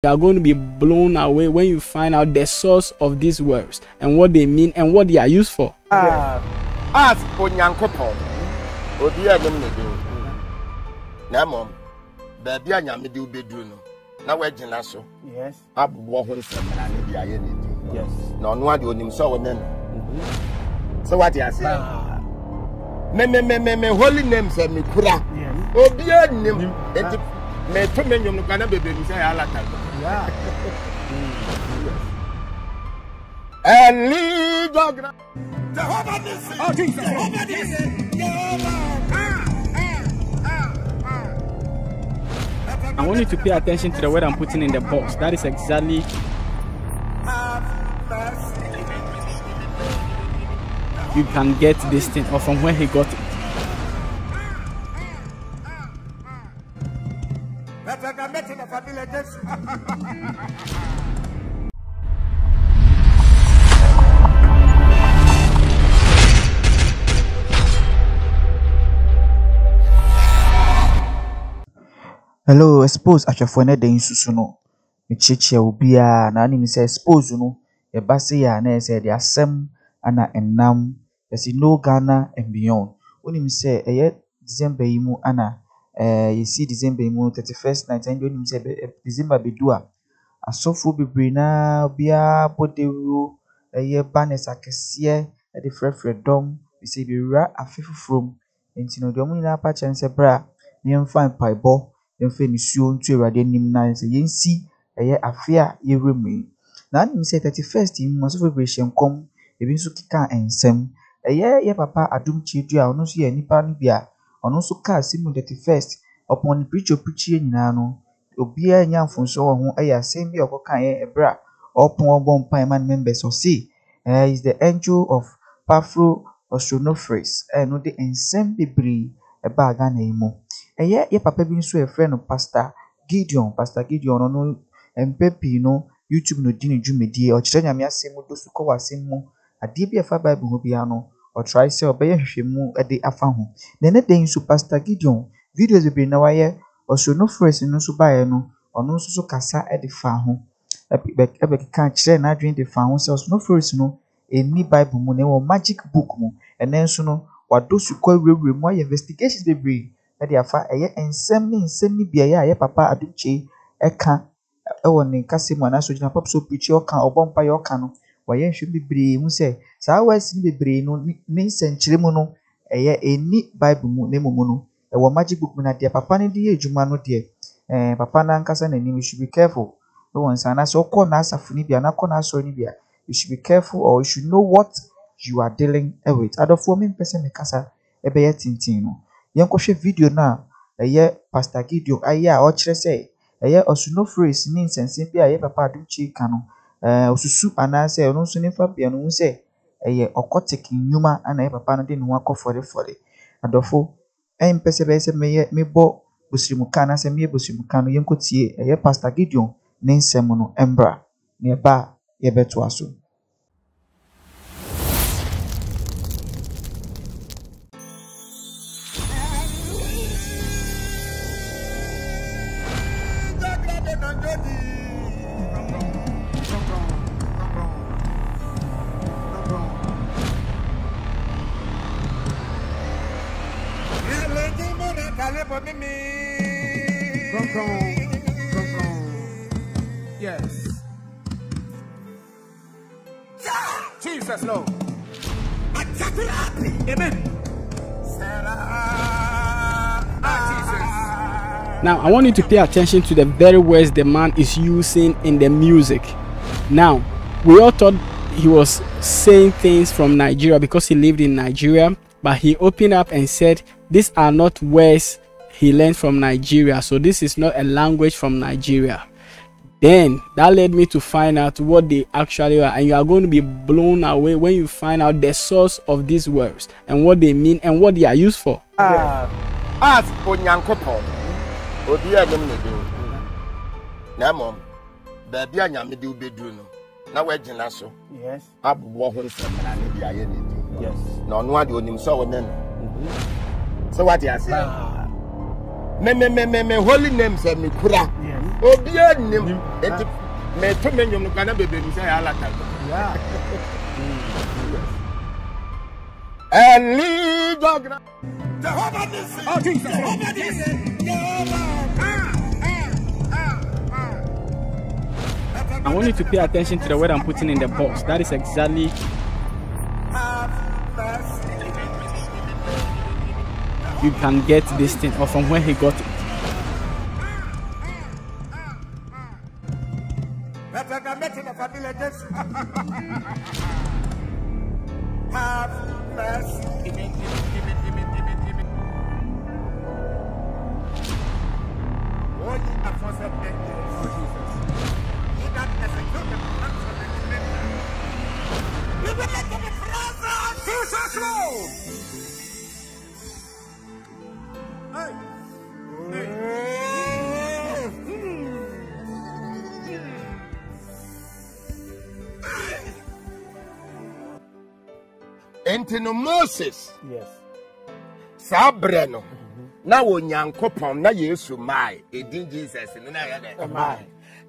You are going to be blown away when you find out the source of these words and what they mean and what they are used for. As Onyankopon, Obi Adom ne do. Na mom, baby anyame de ubedru no. Na we gina so. Yes. Abubo ho nsem na ne bia ye ne di. Yes. Na ono ade onim so wona no. So what you say? Me holy name say me kura. Yes. Obi anim. Enti me to me nyom no kana bebe mi say ala ta. Yeah. And lead God. Jehovah Nissi. Oh, Jesus. Jehovah Nissi. I want you to pay attention to the word I'm putting in the box. That is exactly you can get this thing or from where he got it. Hello, Xposed achafo na den susu no. Me cheche obia na ani say Xposed no. E base ya na say the asem ana enam. There's no Ghana and beyond. When him say December imu ana you see December imu 31st night and when him say December be Duah. Asofo bebre na bia boderu banners akese the freedom we say be ra afefu from enti no de omu nyina pa chan say bra ne fine paibo yemfe nisuo ntu Awurade nim na say yensi afia yewremi na nim say 31st imu asofo bebre hyenkom ebi nso kika ensem ye papa Adom Duah ono so ye nipa no bia ono so ka simu 31st upon preach nyina no obia nya mfonso wo ho asem bi okokan ye ebra opon obon pan man members so see is the angel of Phapro Osoronnophiris no the ensem bibri eba ga na imo ye papa bi nso e friend no pastor Gideon no empepi no YouTube no dini dwumedie o kire nyame asem do su ko wasem mu ade bi afa Bible ho bia no or try say obey hwehwemu de afa ho na ne den su pastor Gideon videos be na waye Osoronnophiris no so bae no ono nso so kasa de fa ho ebe kan kire na adwen de fa ho say Osoronnophiris no eni Bible mu na wo magic book mu enen so no wado su kwa wewre mu investigations bebre de afa ensem ni bia ye papa Adom eka ewo ne kase mu na so gina pop so preach o kan obompa ye o kan no waye hwe bebre mu say saa wasi ni bebre no ni senkyere mu no eni Bible mu na mu no ewo magic book mu na de papa ne de ejuma no de papa na nkasa na ni, you should be careful no one say na so call na asafu ni bia na call na so ni bia you should be careful or you should know what you are dealing with adofo me person me kasa ebe ye tintin no yenkohwe video na pastor Gideon aya o kire say Osoronnophiris ni nsense bia ye papa Adom ka no osusu ana say ono so ni fa bia no say Occultİc nyuma ana ye papa no de no akofore adofo empese be se me bo busirimuka na se me busirimuka no yenkotie pastor Gideon ne nsem no embra ne ba ye beto aso. Yes. Jesus, Lord. Amen. Now, I want you to pay attention to the very words the man is using in the music. Now, we all thought he was saying things from Nigeria because he lived in Nigeria, but he opened up and said these are not words he learned from Nigeria, so this is not a language from Nigeria. Then that led me to find out what they actually are, and you are going to be blown away when you find out the source of these words and what they mean and what they are used for. As Onyankopon, Obi Adom ne do. Na mom, baby anyame de ubedru no. Na we gina so. Yes. Abubo ho nsem na ne bia ye ne di. Yes. Na ono ade onim so wona no. So what you say? Me holy name say me kura. Yes. Obia nim. Enti me to me nyom no kana bebe ni say alata. Yeah. And lead dog. Jehovah Nissi. Oh Jesus. Jehovah I want you to pay attention to the word I'm putting in the box. That is exactly you can get this thing or from where he got it. Have mercy. Entino Moses. Yes. Sabreno. Na Onyankopon na Yesu mai. Edin Jesus na ya de. Mai.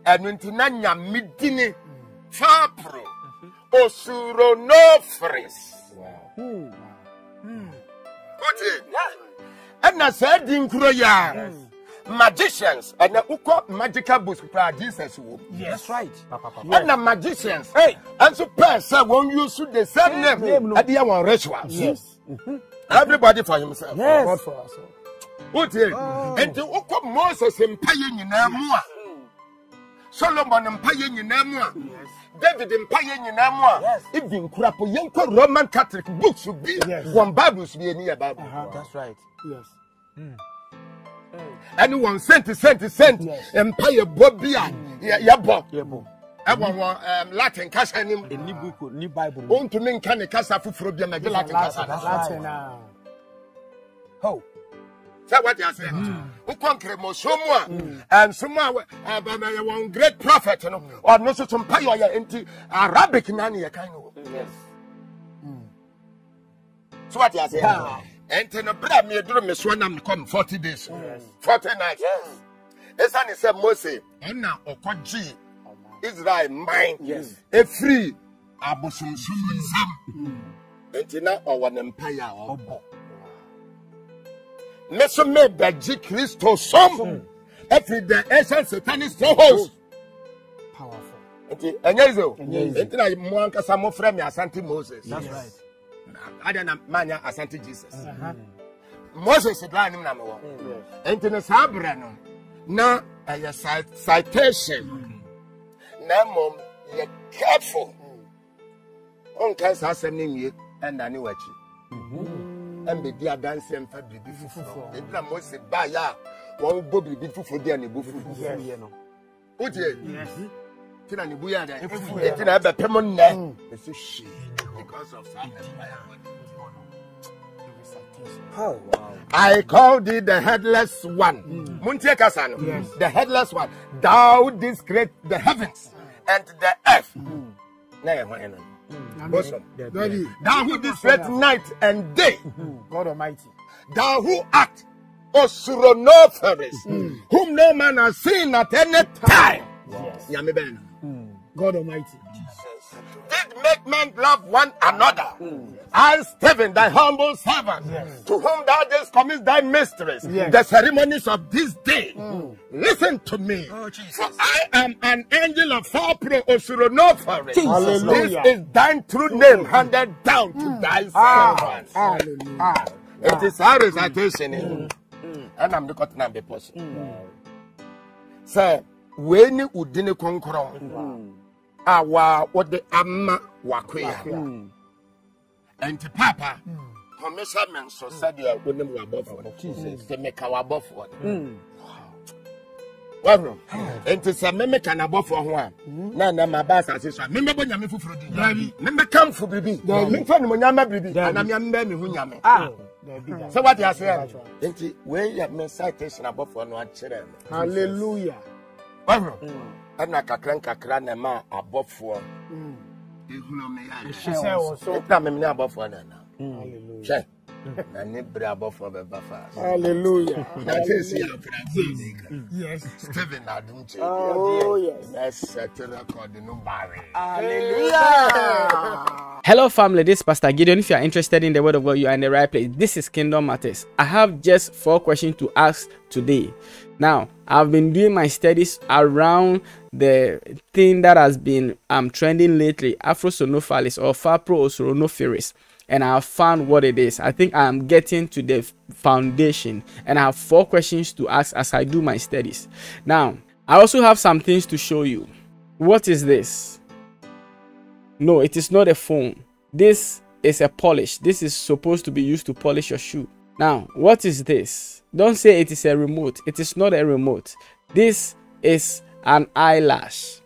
Enu ntina nyamedini. Phapro. Osoronnophiris. Wow. What is? And na said in Kroya. Magicians and the uko magical books for Jesus. Yes, that's right. And the magicians, hey, and so person won't use the same name at the one rituals. Yes. Everybody for himself. Yes. God for us. What is? And the uko Moses in paying in Amua. Solomon in paying in Amua. David in paying in Amua. Yes. Even Krapo Yanko Roman Catholic books would be one Bible should be near Bible. That's right. Yes. Anyone sent empire Bobia Yabo. Everyone Latin cash and Ni book, ni Bible. Own to mean can a casa for the Latin casa. Latin. Oh. That's what you said. Who conquer Mosomoa and someone one great prophet or no such empire into Arabic nanny a kind of. Yes. So what you said. And then a brother me do me swan come 40 days. 40 nights. Yes. It's an is a Moses. And now Okoji Israel mine. Yes. A free Abosum Sam. And now our empire or Meso me beji Christo some. Every day ancient satanic strongholds. Powerful. And yezo. And then I monka some friend me Asante Moses. That's right. I don't mania Asante Jesus. Moses is lying number one. And in the Sabrano, now a citation. Now, mom, you're careful. On case I send you and I knew what you. And the dear dancing and fabric before. And the Moses by ya, one bobby before for the buffalo. What is it? Tinanibuya, it's in a permanent. It's a she. Because of oh, wow. I called it the headless one. Muntie Kasano. Yes. The headless one. Thou didst create the heavens and the earth. Thou who didst create night and day. God Almighty. Thou who art Osoronnophiris, whom no man has seen at any time. Yes. God Almighty. Did make men love one another. I, Stephen, thy humble servant, to whom thou didst commit thy mysteries, the ceremonies of this day. Listen to me. For I am an angel of Phapro Osoronnophiris. This is thine true name handed down to thy servants. It is our recitation. And I'm the cotton and the person. Sir, when you didn't conquer. Awa what the amma wakwea and papa commissionment so said you are going to above Jesus to make our above one. Well, and to some make an above for one. Nana, my bass as I remember when I'm for the remember come for baby. When I'm baby, and I'm young baby who yam. So what you say? Where you have citation above one children. Hallelujah. And I can't crack a man above for. She said, so I'm above one now. Hallelujah. That is Yes. Stephen Adom. Oh, yes. Let's settle record in Barry. Hallelujah. Hello family, this is Pastor Gideon. If you are interested in the word of God, you are in the right place. This is Kingdom Matters. I have just 4 questions to ask today. Now, I've been doing my studies around the thing that has been trending lately, Osoronnophiris or Phapro Osoronnophiris, and I have found what it is. I think I'm getting to the foundation, and I have 4 questions to ask as I do my studies. Now, I also have some things to show you. What is this? No, it is not a phone. This is a polish. This is supposed to be used to polish your shoe. Now, what is this? Don't say it is a remote. It is not a remote. This is an eyelash.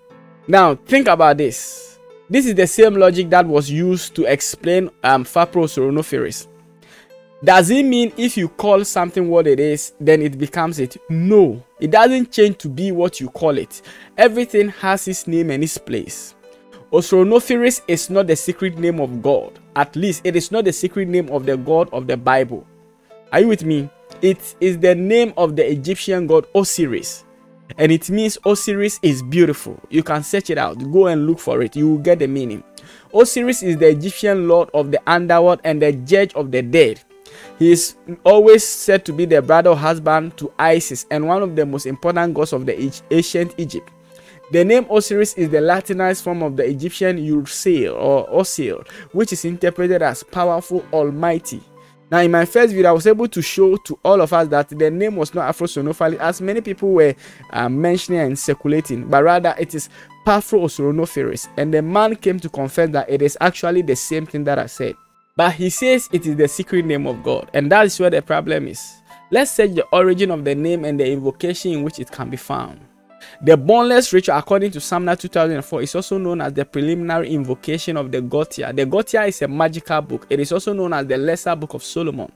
Now, think about this. This is the same logic that was used to explain Phapro Osoronnophiris. Does it mean if you call something what it is, then it becomes it? No, it doesn't change to be what you call it. Everything has its name and its place. Osoronnophiris is not the secret name of God. At least it is not the secret name of the God of the Bible. Are you with me? It is the name of the Egyptian god Osiris. And it means Osiris is beautiful. You can search it out. Go and look for it. You will get the meaning. Osiris is the Egyptian lord of the underworld and the judge of the dead. He is always said to be the brother or husband to Isis and one of the most important gods of the ancient Egypt. The name Osiris is the Latinized form of the Egyptian Ursil or Osil, which is interpreted as powerful, almighty. Now, in my first video, I was able to show to all of us that the name was not Osoronnophiris, as many people were mentioning and circulating, but rather it is Phapro Osoronnophiris. And the man came to confess that it is actually the same thing that I said. But he says it is the secret name of God, and that is where the problem is. Let's search the origin of the name and the invocation in which it can be found. The boneless ritual, according to Psalm 2004, is also known as the preliminary invocation of the Gotia. The Gotia is a magical book. It is also known as the Lesser Book of Solomon.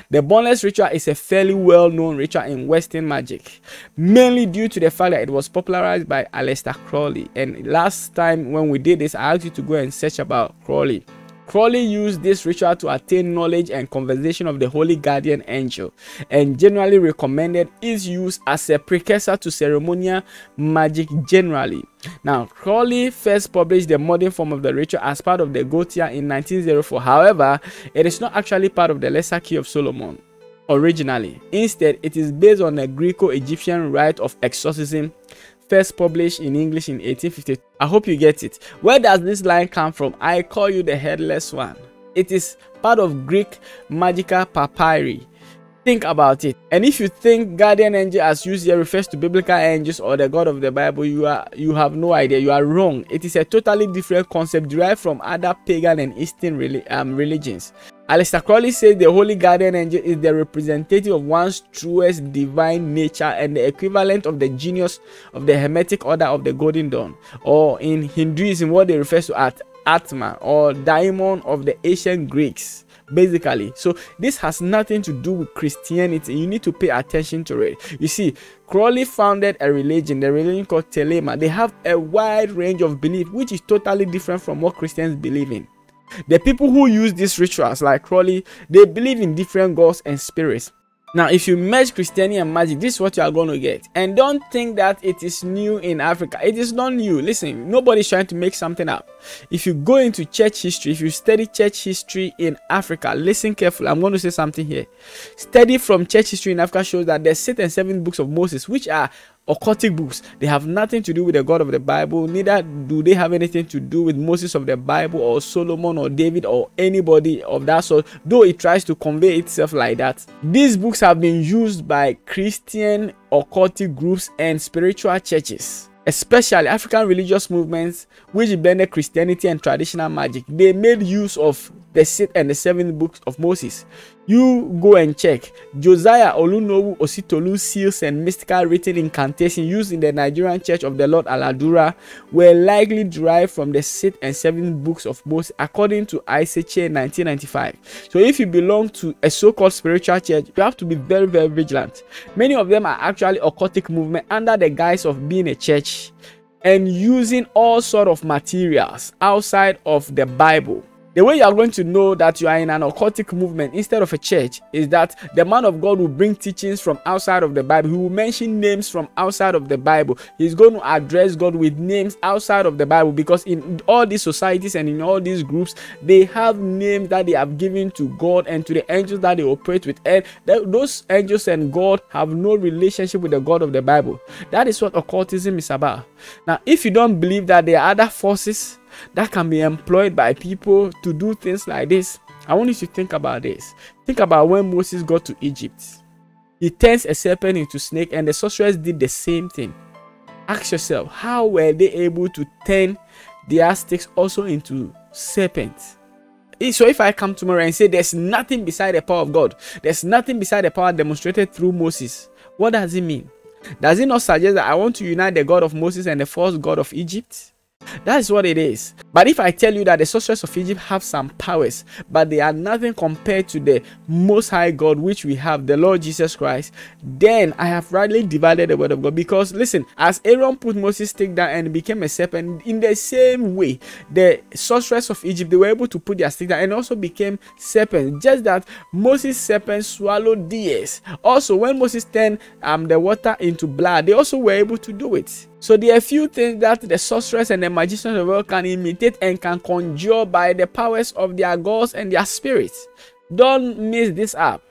The boneless ritual is a fairly well-known ritual in Western magic, mainly due to the fact that it was popularized by Aleister Crowley. And last time when we did this, I asked you to go and search about Crowley. Crowley used this ritual to attain knowledge and conversation of the holy guardian angel, and generally recommended its use as a precursor to ceremonial magic generally. Now, Crowley first published the modern form of the ritual as part of the Gotia in 1904. However, it is not actually part of the Lesser Key of Solomon originally. Instead, it is based on a Greco-Egyptian rite of exorcism, first published in English in 1850. I hope you get it. Where does this line come from? I call you the headless one. It is part of Greek magical papyri. Think about it. And if you think guardian angel as used here refers to biblical angels or the God of the Bible, you have no idea. You are wrong. It is a totally different concept derived from other pagan and Eastern religions. Aleister Crowley says the holy guardian angel is the representative of one's truest divine nature and the equivalent of the genius of the Hermetic order of the Golden Dawn, or in Hinduism what they refer to as Atman or daimon of the ancient Greeks. Basically, so this has nothing to do with Christianity. You need to pay attention to it. You see, Crowley founded a religion, the religion called Telema. They have a wide range of belief which is totally different from what Christians believe in. The people who use these rituals like Crowley, they believe in different gods and spirits. Now, if you merge Christianity and magic, this is what you are going to get. And don't think that it is new in Africa. It is not new. Listen, nobody's trying to make something up. If you go into church history, if you study church history in Africa, listen carefully. I'm going to say something here. Study from church history in Africa shows that the 6 and 7 books of Moses, which are occultic books, they have nothing to do with the God of the Bible. Neither do they have anything to do with Moses of the Bible or Solomon or David or anybody of that sort, though it tries to convey itself like that. These books have been used by Christian occultic groups and spiritual churches, especially African religious movements which blended Christianity and traditional magic. They made use of the 6th and the 7th books of Moses. You go and check. Josiah Olunowu Ositolu seals and mystical written incantations used in the Nigerian Church of the Lord Aladura were likely derived from the 6th and 7th books of Moses, according to ICC 1995. So if you belong to a so-called spiritual church, you have to be very, very vigilant. Many of them are actually occultic movement under the guise of being a church and using all sort of materials outside of the Bible. The way you are going to know that you are in an occultic movement instead of a church is that the man of God will bring teachings from outside of the Bible. He will mention names from outside of the Bible. He's going to address God with names outside of the Bible, because in all these societies and in all these groups, they have names that they have given to God and to the angels that they operate with. And those angels and God have no relationship with the God of the Bible. That is what occultism is about. Now, if you don't believe that there are other forces that can be employed by people to do things like this, I want you to think about this. Think about when Moses got to Egypt. He turns a serpent into a snake, and the sorcerers did the same thing. Ask yourself, how were they able to turn their sticks also into serpents? So if I come tomorrow and say there's nothing beside the power of God, there's nothing beside the power demonstrated through Moses, what does it mean? Does it not suggest that I want to unite the God of Moses and the false God of Egypt? That is what it is. But if I tell you that the sorcerers of Egypt have some powers, but they are nothing compared to the Most High God, which we have, the Lord Jesus Christ, then I have rightly divided the word of God. Because listen, as Aaron put Moses' stick down and became a serpent, in the same way, the sorcerers of Egypt, they were able to put their stick down and also became serpents. Just that Moses' serpent swallowed theirs. Also, when Moses turned the water into blood, they also were able to do it. So there are a few things that the sorcerers and the magicians of the world can imitate and can conjure by the powers of their gods and their spirits. Don't miss this up.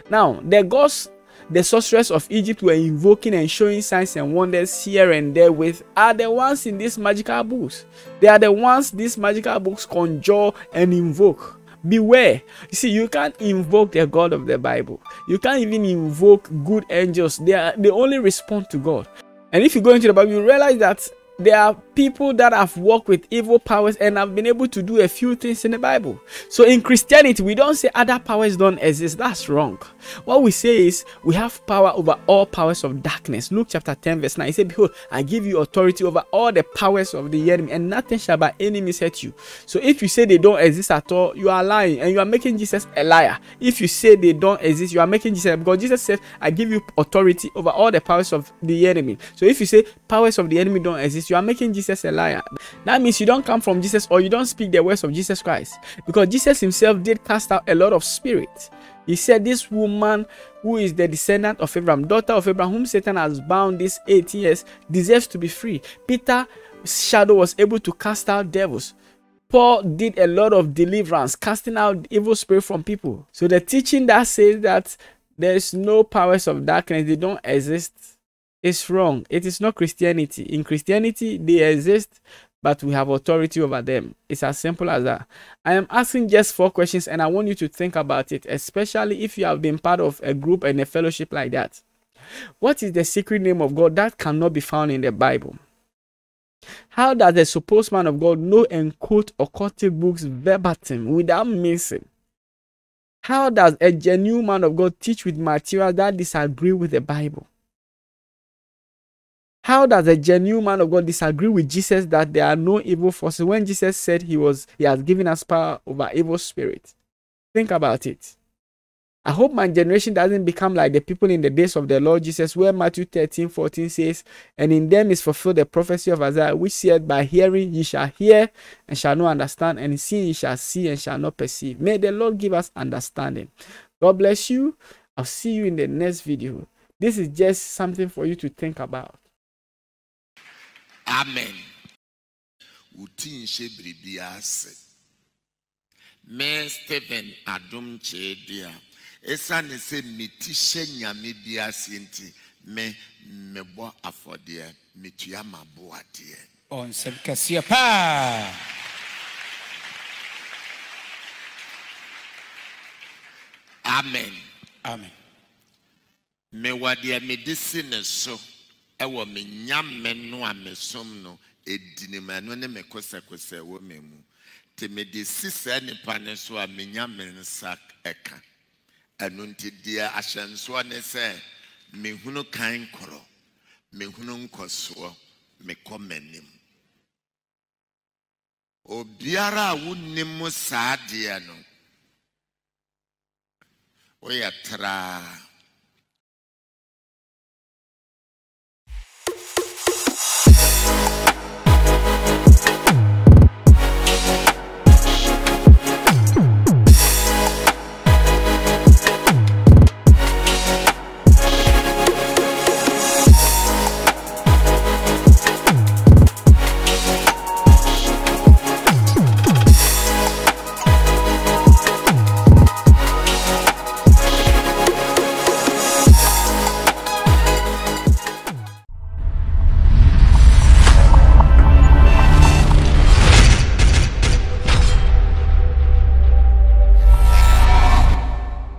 Now, the gods the sorcerers of Egypt were invoking and showing signs and wonders here and there with are the ones in these magical books. They are the ones these magical books conjure and invoke. Beware. You see, you can't invoke the God of the Bible. You can't even invoke good angels. They only respond to God. And if you go into the Bible, you realize that there are people that have worked with evil powers and have been able to do a few things in the Bible. So in Christianity, we don't say other powers don't exist. That's wrong. What we say is we have power over all powers of darkness. Luke chapter 10 verse 9. He said, behold, I give you authority over all the powers of the enemy, and nothing shall by any means hurt you. So if you say they don't exist at all, you are lying and you are making Jesus a liar. If you say they don't exist, you are making Jesus, because Jesus said, I give you authority over all the powers of the enemy. So if you say powers of the enemy don't exist, you are making Jesus a liar. That means you don't come from Jesus, or you don't speak the words of Jesus Christ, because Jesus himself did cast out a lot of spirits. He said this woman who is the descendant of Abraham, daughter of Abraham, whom Satan has bound these 8 years, deserves to be free. Peter's shadow was able to cast out devils. Paul did a lot of deliverance, casting out evil spirit from people. So the teaching that says that there is no powers of darkness, they don't exist, is wrong. It is not Christianity. In Christianity, they exist, but we have authority over them. It's as simple as that. I am asking just 4 questions, and I want you to think about it, especially if you have been part of a group and a fellowship like that. What is the secret name of God that cannot be found in the Bible? How does the supposed man of God know and quote occultic books verbatim without missing? How does a genuine man of God teach with materials that disagree with the Bible? How does a genuine man of God disagree with Jesus that there are no evil forces when Jesus said he has given us power over evil spirits? Think about it. I hope my generation doesn't become like the people in the days of the Lord Jesus, where Matthew 13:14 says, and in them is fulfilled the prophecy of Isaiah, which said, by hearing ye shall hear and shall not understand, and seeing ye shall see and shall not perceive. May the Lord give us understanding. God bless you. I'll see you in the next video. This is just something for you to think about. Amen. Utin shebribiase. Me Stephen Adom chedia. Esa ne se mitishe nyame biase nti me mebo afodie metua maboade. On sebkasia pa. Amen. Amen. Me wade medicine so ewo me nyame no amesom no edinima no ne mekosekose wo memu te medicine nipa ne so a me nyame nsa eka anunti dia ahyenso ne se mehunu kan koro mehunu nkoso mekomanim obiara wonnim saade no oyatra